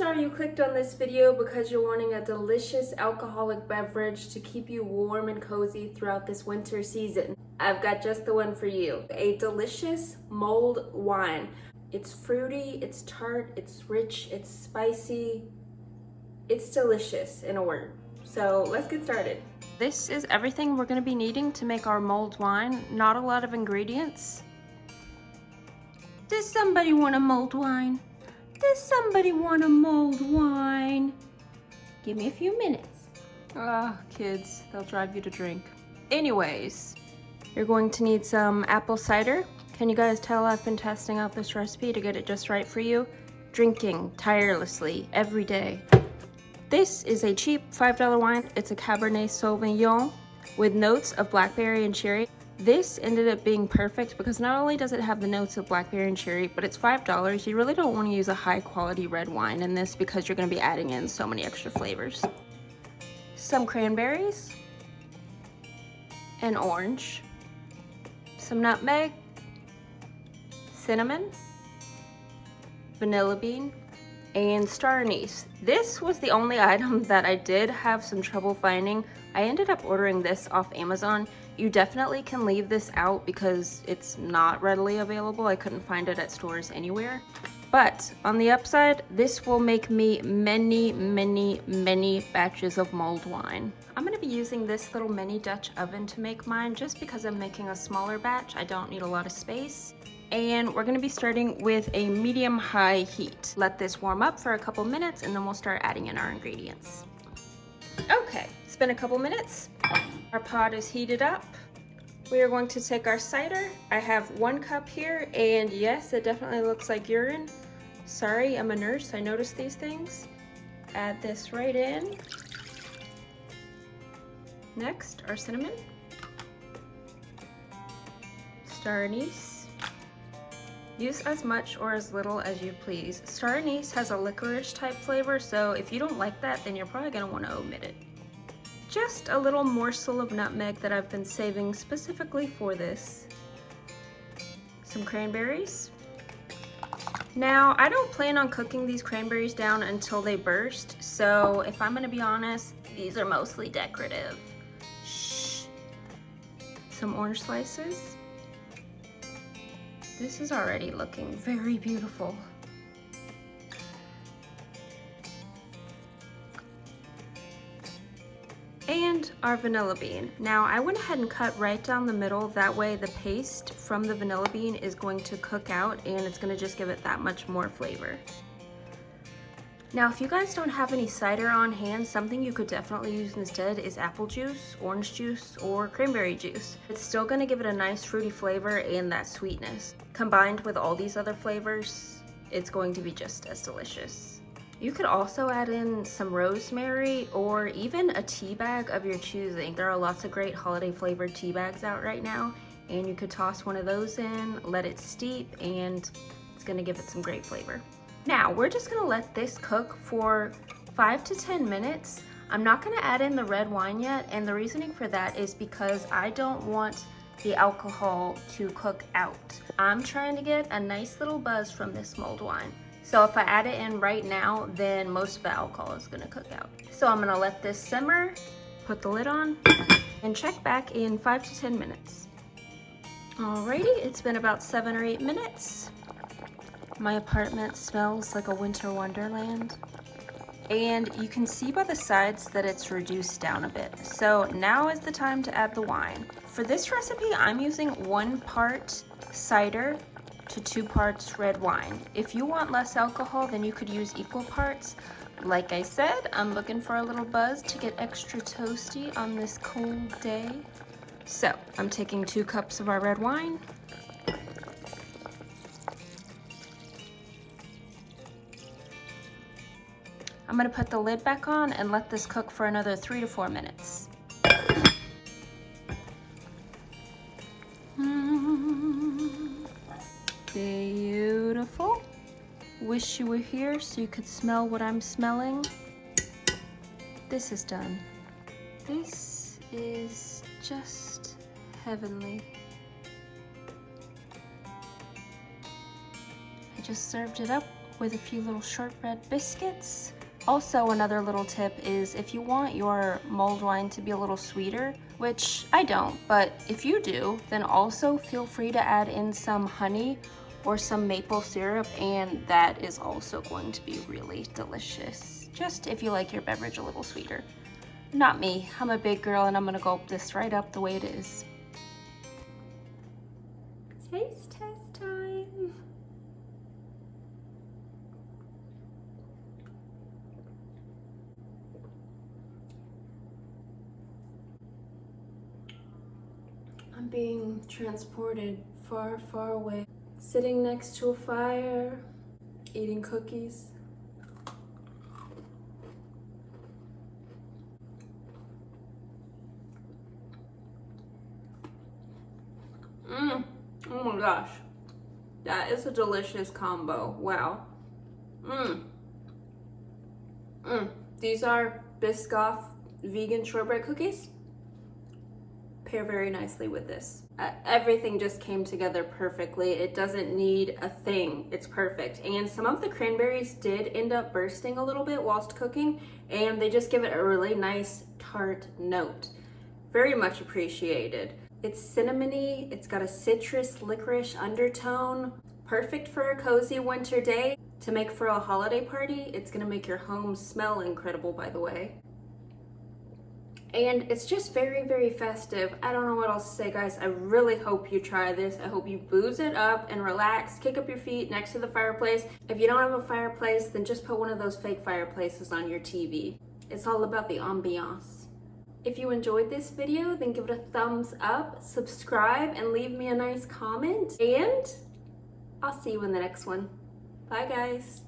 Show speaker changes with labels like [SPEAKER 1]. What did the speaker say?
[SPEAKER 1] Chances are you clicked on this video because you're wanting a delicious alcoholic beverage to keep you warm and cozy throughout this winter season. I've got just the one for you. A delicious mulled wine. It's fruity, it's tart, it's rich, it's spicy. It's delicious in a word. So let's get started. This is everything we're going to be needing to make our mulled wine. Not a lot of ingredients. Does somebody want a mulled wine? Does somebody want a mulled wine? Give me a few minutes. Kids, they'll drive you to drink. Anyways, you're going to need some apple cider. Can you guys tell I've been testing out this recipe to get it just right for you? Drinking tirelessly every day. This is a cheap $5 wine. It's a Cabernet Sauvignon with notes of blackberry and cherry. This ended up being perfect because not only does it have the notes of blackberry and cherry, but it's $5. You really don't want to use a high quality red wine in this because you're going to be adding in so many extra flavors. Some cranberries, an orange, some nutmeg, cinnamon, vanilla bean, and star anise. This was the only item that I did have some trouble finding. I ended up ordering this off Amazon. You definitely can leave this out because it's not readily available. I couldn't find it at stores anywhere. But on the upside, this will make me many batches of mulled wine. I'm gonna be using this little mini Dutch oven to make mine just because I'm making a smaller batch. I don't need a lot of space. And we're gonna be starting with a medium-high heat. Let this warm up for a couple minutes and then we'll start adding in our ingredients. Okay, it's been a couple minutes. Our pot is heated up. We are going to take our cider. I have 1 cup here, and yes, it definitely looks like urine. Sorry, I'm a nurse, I noticed these things. Add this right in. Next, our cinnamon. Star anise. Use as much or as little as you please. Star anise has a licorice type flavor, so if you don't like that, then you're probably gonna wanna omit it. Just a little morsel of nutmeg that I've been saving specifically for this. Some cranberries. Now, I don't plan on cooking these cranberries down until they burst, so if I'm gonna be honest, these are mostly decorative. Shh. Some orange slices. This is already looking very beautiful. And our vanilla bean. Now I went ahead and cut right down the middle, that way the paste from the vanilla bean is going to cook out and it's going to just give it that much more flavor. Now if you guys don't have any cider on hand, something you could definitely use instead is apple juice, orange juice, or cranberry juice. It's still going to give it a nice fruity flavor and that sweetness. Combined with all these other flavors, it's going to be just as delicious. You could also add in some rosemary or even a tea bag of your choosing. There are lots of great holiday flavored tea bags out right now, and you could toss one of those in, let it steep, and it's gonna give it some great flavor. Now, we're just gonna let this cook for 5 to 10 minutes. I'm not gonna add in the red wine yet, and the reasoning for that is because I don't want the alcohol to cook out. I'm trying to get a nice little buzz from this mulled wine. So if I add it in right now, then most of the alcohol is gonna cook out. So I'm gonna let this simmer, put the lid on, and check back in 5 to 10 minutes. Alrighty, it's been about 7 or 8 minutes. My apartment smells like a winter wonderland. And you can see by the sides that it's reduced down a bit. So now is the time to add the wine. For this recipe, I'm using 1 part cider to 2 parts red wine. If you want less alcohol, then you could use equal parts. Like I said, I'm looking for a little buzz to get extra toasty on this cold day. So I'm taking 2 cups of our red wine. I'm gonna put the lid back on and let this cook for another 3 to 4 minutes. Beautiful. Wish you were here so you could smell what I'm smelling. This is done. This is just heavenly. I just served it up with a few little shortbread biscuits. Also, another little tip is if you want your mulled wine to be a little sweeter, which I don't, but if you do, then also feel free to add in some honey or some maple syrup, and that is also going to be really delicious. Just if you like your beverage a little sweeter. Not me, I'm a big girl and I'm gonna gulp this right up the way it is. Taste test time. I'm being transported far, far away. Sitting next to a fire, eating cookies. Oh my gosh. That is a delicious combo. Wow. These are Biscoff vegan shortbread cookies. Pair very nicely with this. Everything just came together perfectly. It doesn't need a thing. It's perfect. And some of the cranberries did end up bursting a little bit whilst cooking, and they just give it a really nice tart note. Very much appreciated. It's cinnamony, it's got a citrus licorice undertone. Perfect for a cozy winter day. To make for a holiday party, it's gonna make your home smell incredible, by the way. And it's just very, very festive. I don't know what else to say, guys. I really hope you try this. I hope you booze it up and relax, kick up your feet next to the fireplace. If you don't have a fireplace, then just put one of those fake fireplaces on your TV. It's all about the ambiance. If you enjoyed this video, then give it a thumbs up, subscribe, and leave me a nice comment. And I'll see you in the next one. Bye, guys.